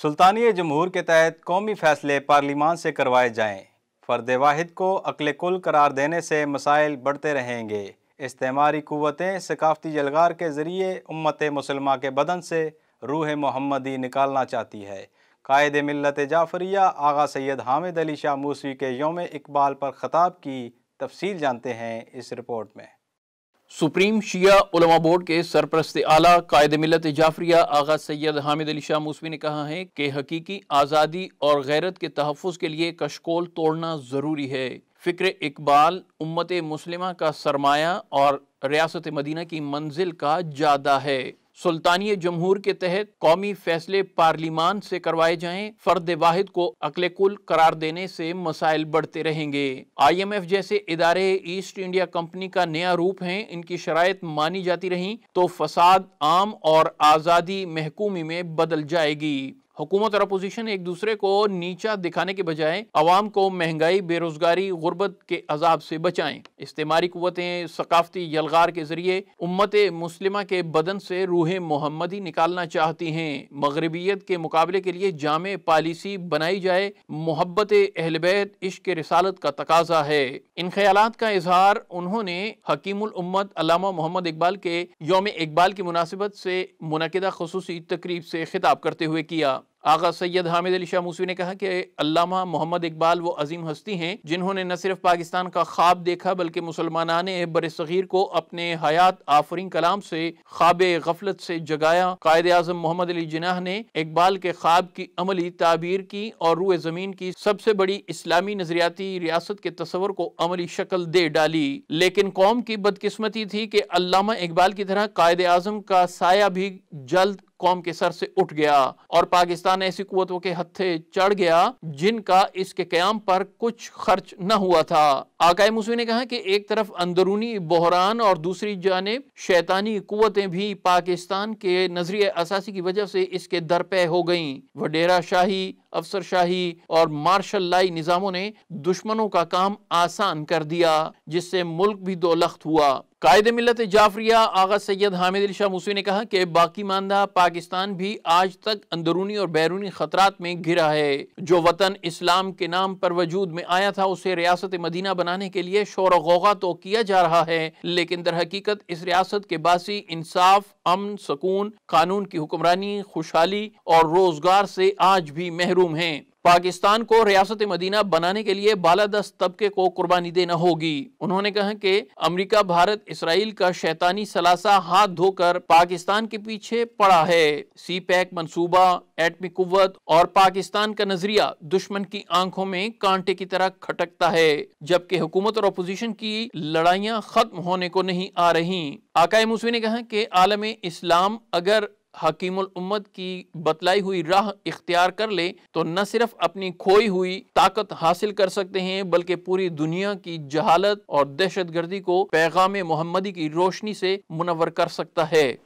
سلطانی جمہور کے تحت قومی فیصلے پارلیمان سے کروائے جائیں۔ فرد واحد کو عقل کل قرار دینے سے مسائل بڑھتے رہیں گے۔ استعماری قوتیں ثقافتی یلغار کے ذریعے امت مسلمہ کے بدن سے روح محمدی نکالنا چاہتی ہے۔ قائد ملت جعفریہ آغا سید حامد علی شاہ موسوی کے یوم اقبال پر خطاب کی تفصیل جانتے ہیں اس رپورٹ میں۔ سپریم شیعہ علماء بورڈ کے سرپرست اعلیٰ قائد ملت جعفریہ آغا سید حامد علی شاہ موسوی نے کہا ہے کہ حقیقی آزادی اور غیرت کے تحفظ کے لیے کشکول توڑنا ضروری ہے۔ فکر اقبال امت مسلمہ کا سرمایہ اور ریاست مدینہ کی منزل کا جادہ ہے۔ سلطانی جمہور کے تحت قومی فیصلے پارلیمان سے کروائے جائیں، فرد واحد کو عقل کل قرار دینے سے مسائل بڑھتے رہیں گے۔ IMF جیسے ادارے ایسٹ انڈیا کمپنی کا نیا روپ ہیں، ان کی شرائط مانی جاتی رہیں تو فساد عام اور آزادی محکومی میں بدل جائے گی۔ حکومت اور اپوزیشن ایک دوسرے کو نیچا دکھانے کے بجائے عوام کو مہنگائی، بے روزگاری، غربت کے عذاب سے بچائیں۔ استعماری قوتیں ثقافتی یلغار کے ذریعے امت مسلمہ کے بدن سے روح محمدی نکالنا چاہتی ہیں۔ مغربیت کے مقابلے کے لیے جامع پالیسی بنائی جائے، محبت اہل بیت، عشق رسالت کا تقاضا ہے۔ ان خیالات کا اظہار انہوں نے حکیم الامت علامہ محمد اقبال کے یوم اقبال کی مناسبت سے منعقدہ خصوصی تقریب سے خطاب کرتے ہوئے کیا۔ آغا سید حامد علی شاہ موسوی نے کہا کہ علامہ محمد اقبال وہ عظیم ہستی ہیں جنہوں نے نہ صرف پاکستان کا خواب دیکھا بلکہ مسلمانان بر صغیر کو اپنے حیات آفرین کلام سے خواب غفلت سے جگایا۔ قائد اعظم محمد علی جناح نے اقبال کے خواب کی عملی تعبیر کی اور روئے زمین کی سب سے بڑی اسلامی نظریاتی ریاست کے تصور کو عملی شکل دے ڈالی۔ لیکن قوم کی بدقسمتی تھی کہ علامہ اقبال کی طرح قائد اعظم کا سایہ بھی جلد قوم کے سر سے اٹھ گیا اور پاکستان ایسی قوتوں کے ہتھے چڑھ گیا جن کا اس کے قیام پر کچھ خرچ نہ ہوا تھا۔ آقا موسوی نے کہا کہ ایک طرف اندرونی بحران اور دوسری جانب شیطانی قوتیں بھی پاکستان کے نظریہ اساسی کی وجہ سے اس کے درپے ہو گئیں۔ وڈیرا شاہی، افسر شاہی اور مارشل لائی نظاموں نے دشمنوں کا کام آسان کر دیا جس سے ملک بھی دولخت ہوا۔ قائد ملت جعفریہ آغا سید حامد علی شاہ موسوی نے کہا کہ باقی ماندہ پاکستان بھی آج تک اندرونی اور بیرونی خطرات میں گھرا ہے۔ جو وطن اسلام کے نام پر وجود میں آیا تھا اسے ریاست مدینہ بنانے کے لیے شور و غوغا تو کیا جا رہا ہے، لیکن در حقیقت اس ریاست کے باسی انصاف، امن، سکون، قانون کی حکمرانی، خوشحالی اور روزگار سے آج بھی محروم ہیں۔ پاکستان کو ریاست مدینہ بنانے کے لیے بالادست طبقے کو قربانی دینا ہوگی۔ انہوں نے کہا کہ امریکہ، بھارت، اسرائیل کا شیطانی ثلاثہ ہاتھ دھو کر پاکستان کے پیچھے پڑا ہے۔ سی پیک منصوبہ، ایٹمی قوت اور پاکستان کا نظریہ دشمن کی آنکھوں میں کانٹے کی طرح کھٹکتا ہے، جبکہ حکومت اور اپوزیشن کی لڑائیاں ختم ہونے کو نہیں آ رہی۔ آقا موسوی نے کہا کہ عالم اسلام اگر حکیم الامت کی بتلائی ہوئی راہ اختیار کر لے تو نہ صرف اپنی کھوئی ہوئی طاقت حاصل کر سکتے ہیں بلکہ پوری دنیا کی جہالت اور دہشت گردی کو پیغام محمدی کی روشنی سے منور کر سکتا ہے۔